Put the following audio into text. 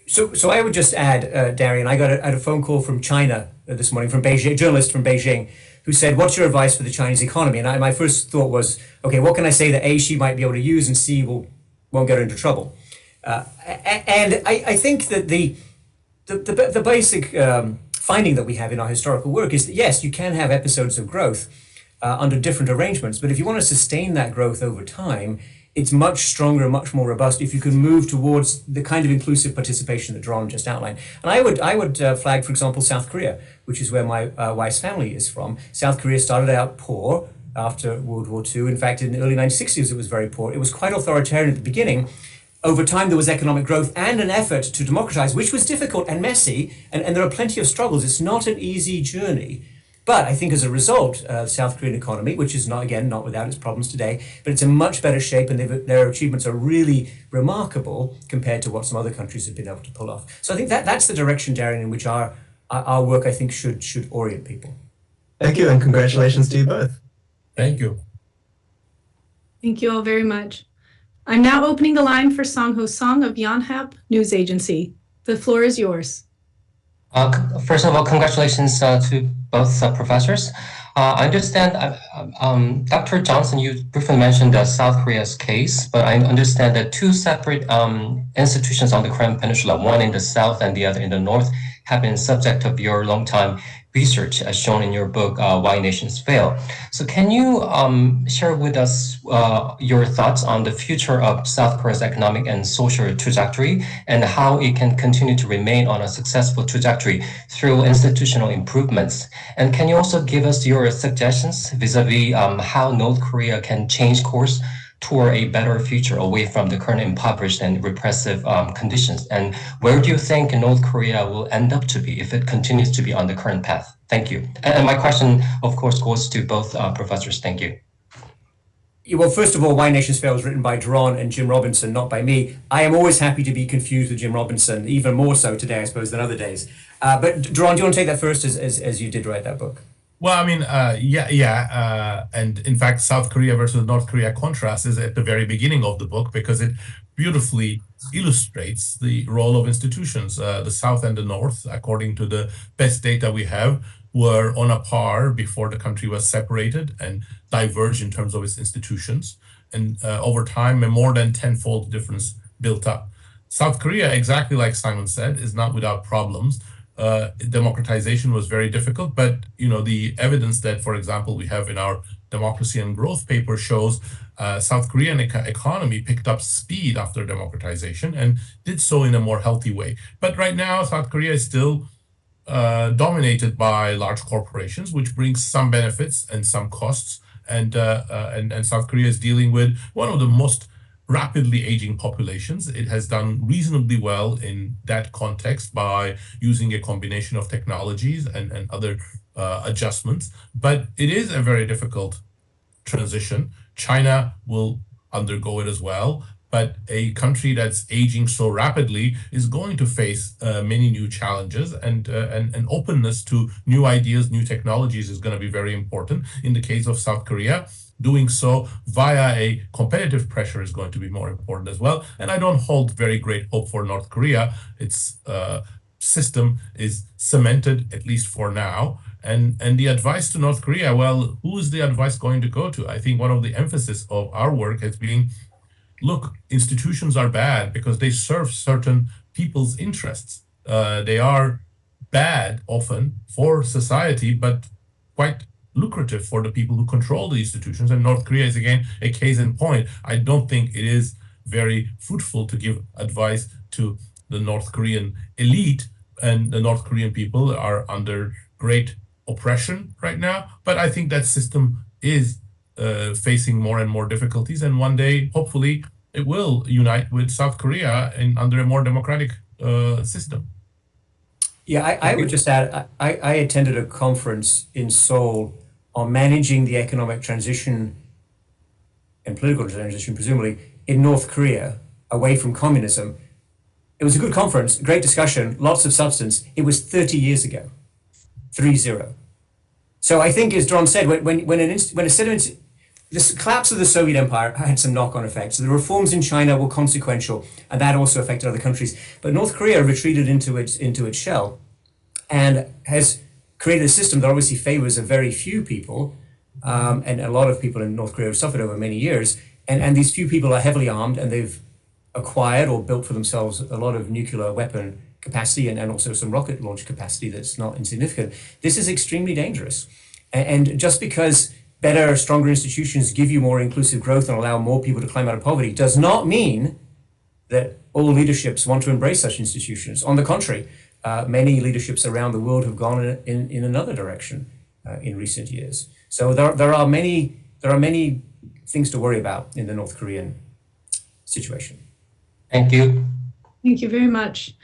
So I would just add, Darian, I got a phone call from China this morning from Beijing, a journalist from Beijing, who said, "What's your advice for the Chinese economy?" And my first thought was, okay, what can I say that A, she might be able to use, and C, won't get her into trouble. And I think that the basic finding that we have in our historical work is that yes, you can have episodes of growth under different arrangements, but if you want to sustain that growth over time, it's much stronger, much more robust if you can move towards the kind of inclusive participation that Dron just outlined. And I would flag, for example, South Korea, which is where my wife's family is from. South Korea started out poor after World War II. In fact, in the early 1960s, it was very poor. It was quite authoritarian at the beginning. Over time, there was economic growth and an effort to democratize, which was difficult and messy, and there are plenty of struggles. It's not an easy journey. But I think as a result, the South Korean economy, which is not without its problems today, but it's in much better shape, and their achievements are really remarkable compared to what some other countries have been able to pull off. So I think that's the direction, Darren, in which our work, I think, should orient people. Thank you, and congratulations to you both. Thank you. Thank you all very much. I'm now opening the line for Song Ho Song of Yonhap News Agency. The floor is yours. First of all, congratulations to both professors. I understand, Dr. Johnson, you briefly mentioned South Korea's case, but I understand that two separate institutions on the Korean Peninsula, one in the south and the other in the north, have been subject of your long-time research as shown in your book, Why Nations Fail. So can you share with us your thoughts on the future of South Korea's economic and social trajectory and how it can continue to remain on a successful trajectory through institutional improvements? And can you also give us your suggestions vis-a-vis how North Korea can change course toward a better future away from the current impoverished and repressive conditions? And where do you think North Korea will end up to be if it continues to be on the current path? Thank you. And my question, of course, goes to both professors. Thank you. Well, first of all, Why Nations Fail was written by Dron and Jim Robinson, not by me. I am always happy to be confused with Jim Robinson, even more so today, I suppose, than other days. But Dron, do you want to take that first as you did write that book? Well, I mean, and in fact, South Korea versus North Korea contrast is at the very beginning of the book because it beautifully illustrates the role of institutions. The South and the North, according to the best data we have, were on a par before the country was separated and diverged in terms of its institutions. And over time, a more than tenfold difference built up. South Korea, exactly like Simon said, is not without problems. Democratization was very difficult, but the evidence that, for example, we have in our Democracy and Growth paper shows South Korean economy picked up speed after democratization and did so in a more healthy way. But right now, South Korea is still dominated by large corporations, which brings some benefits and some costs. And South Korea is dealing with one of the most rapidly aging populations. It has done reasonably well in that context by using a combination of technologies and other adjustments. But it is a very difficult transition. China will undergo it as well. But a country that's aging so rapidly is going to face many new challenges, and openness to new ideas, new technologies is going to be very important. In the case of South Korea, doing so via a competitive pressure is going to be more important as well. And I don't hold very great hope for North Korea. Its system is cemented, at least for now. And the advice to North Korea, well, who is the advice going to go to? I think one of the emphasis of our work has been, look, institutions are bad because they serve certain people's interests. They are bad often for society, but quite lucrative for the people who control the institutions. And North Korea is, again, a case in point. I don't think it is very fruitful to give advice to the North Korean elite, and the North Korean people are under great oppression right now. But I think that system is facing more and more difficulties, and one day, hopefully, it will unite with South Korea under a more democratic system. Yeah, I would just add, I attended a conference in Seoul on managing the economic transition and political transition, presumably, in North Korea, away from communism. It was a good conference, great discussion, lots of substance. It was 30 years ago, 30. So I think, as Dron said, when a set of this collapse of the Soviet Empire had some knock-on effects. The reforms in China were consequential, and that also affected other countries. But North Korea retreated into its shell, and has created a system that obviously favors a very few people, and a lot of people in North Korea have suffered over many years. And these few people are heavily armed, and they've acquired or built for themselves a lot of nuclear weapon capacity and also some rocket launch capacity that's not insignificant. This is extremely dangerous. And just because better, stronger institutions give you more inclusive growth and allow more people to climb out of poverty does not mean that all leaderships want to embrace such institutions. On the contrary, many leaderships around the world have gone in another direction in recent years. So there are many things to worry about in the North Korean situation. Thank you. Thank you very much.